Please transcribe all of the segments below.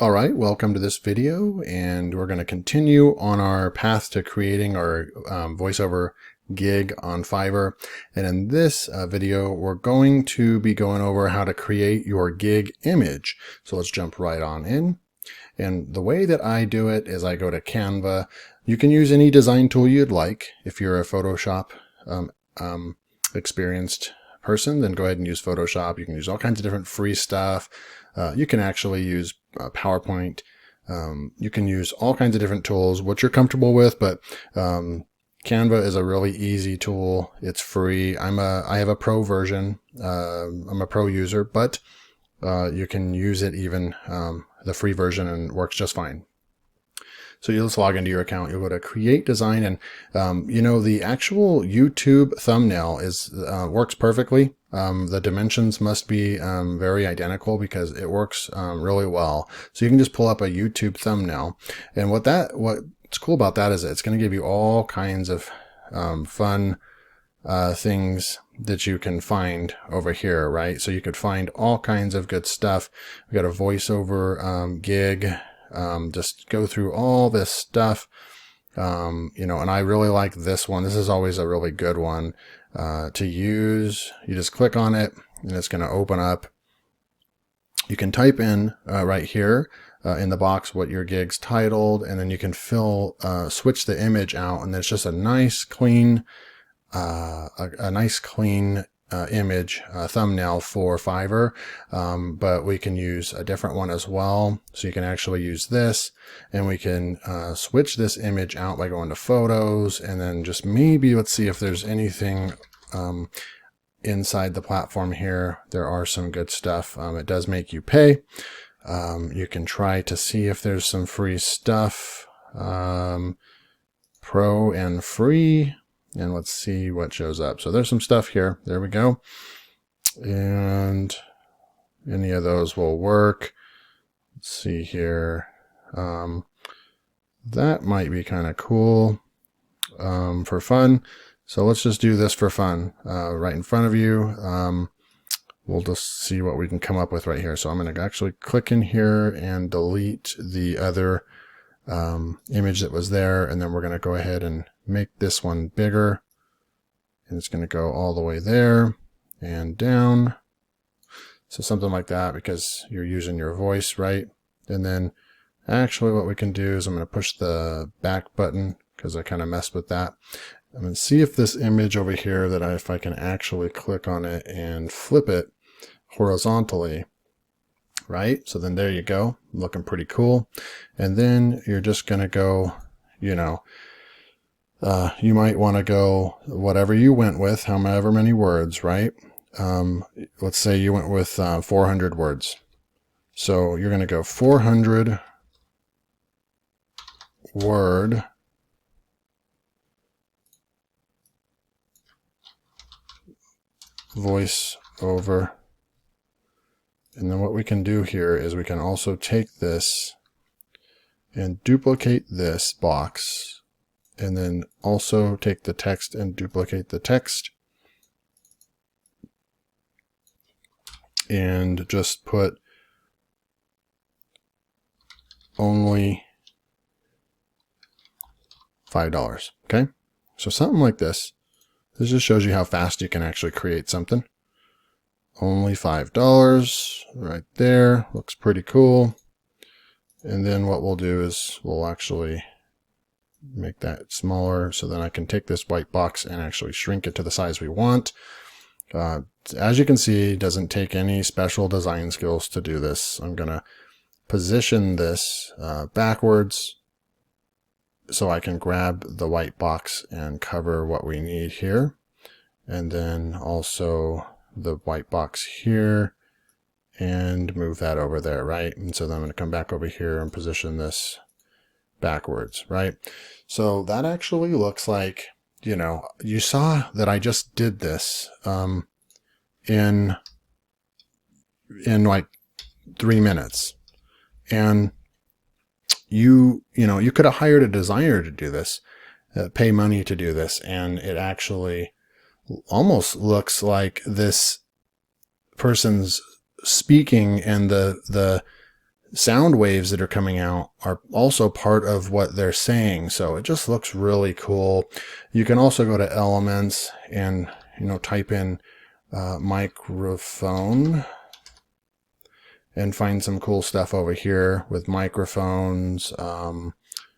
All right, welcome to this video, and we're going to continue on our path to creating our voiceover gig on Fiverr. And in this video, we're going to be going over how to create your gig image. So let's jump right on in. And the way that I do it is I go to Canva. You can use any design tool you'd like. If you're a Photoshop experienced person, then go ahead and use Photoshop. You can use all kinds of different free stuff. You can actually use PowerPoint. You can use all kinds of different tools, what you're comfortable with, but Canva is a really easy tool. It's free. I have a pro version. I'm a pro user, but you can use it even the free version, and it works just fine. So you'll just log into your account. You'll go to Create Design, and the actual YouTube thumbnail works perfectly. The dimensions must be very identical because it works really well. So you can just pull up a YouTube thumbnail, and what's cool about that is it's going to give you all kinds of fun things that you can find over here, right? So you could find all kinds of good stuff. We got a voiceover gig. Just go through all this stuff, and I really like this one. This is always a really good one to use. You just click on it and it's going to open up. You can type in right here in the box what your gig's titled, and then you can switch the image out, and it's just a nice clean image thumbnail for Fiverr, but we can use a different one as well. So you can actually use this, and we can switch this image out by going to photos, and then just maybe let's see if there's anything inside the platform here. There are some good stuff. It does make you pay. You can try to see if there's some free stuff, pro and free. And let's see what shows up. So there's some stuff here. There we go. And any of those will work. Let's see here. That might be kind of cool for fun. So let's just do this for fun right in front of you. We'll just see what we can come up with right here. So I'm going to actually click in here and delete the other image that was there, and then we're going to go ahead and make this one bigger, and it's going to go all the way there and down. So something like that, because you're using your voice, right? And then actually what we can do is I'm going to push the back button because I kind of messed with that. I'm going to see if this image over here if I can actually click on it and flip it horizontally. Right? So then there you go, looking pretty cool. And then you're just going to go, you might want to go whatever you went with, however many words, right? Let's say you went with 400 words. So you're going to go 400 word voice over. And then what we can do here is we can also take this and duplicate this box, and then also take the text and duplicate the text, and just put only $5. Okay, so something like this. This just shows you how fast you can actually create something. Only $5 right there. Looks pretty cool. And then what we'll do is we'll actually make that smaller, so then I can take this white box and actually shrink it to the size we want. As you can see, it doesn't take any special design skills to do this. I'm going to position this backwards so I can grab the white box and cover what we need here. And then also the white box here and move that over there, right? And so then I'm going to come back over here and position this backwards, right? So that actually looks like, you saw that I just did this in like 3 minutes. And you could have hired a designer to do this, pay money to do this, and it actually almost looks like this person's speaking and the sound waves that are coming out are also part of what they're saying. So it just looks really cool. You can also go to Elements and, type in microphone and find some cool stuff over here with microphones.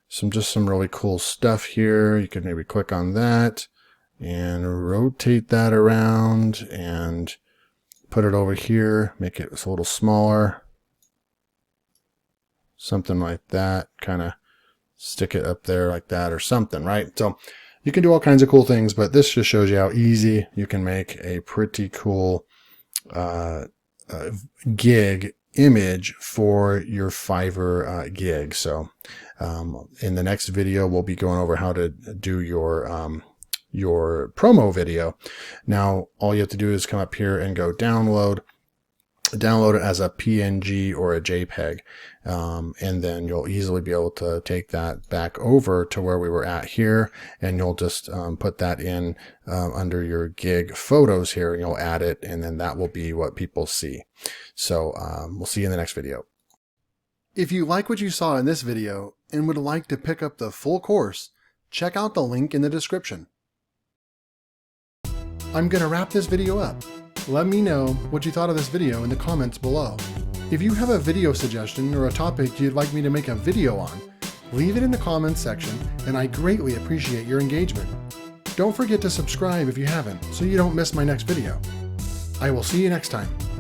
Some really cool stuff here. You can maybe click on that and rotate that around and put it over here, make it a little smaller. Something like that, kind of stick it up there like that or something, right? So you can do all kinds of cool things, but this just shows you how easy you can make a pretty cool gig image for your Fiverr gig. So in the next video, we'll be going over how to do your promo video. Now, all you have to do is come up here and go download it as a PNG or a JPEG. And then you'll easily be able to take that back over to where we were at here. And you'll just put that in under your gig photos here, and you'll add it. And then that will be what people see. So we'll see you in the next video. If you like what you saw in this video and would like to pick up the full course, check out the link in the description. I'm going to wrap this video up. Let me know what you thought of this video in the comments below. If you have a video suggestion or a topic you'd like me to make a video on, leave it in the comments section, and I greatly appreciate your engagement. Don't forget to subscribe if you haven't, so you don't miss my next video. I will see you next time.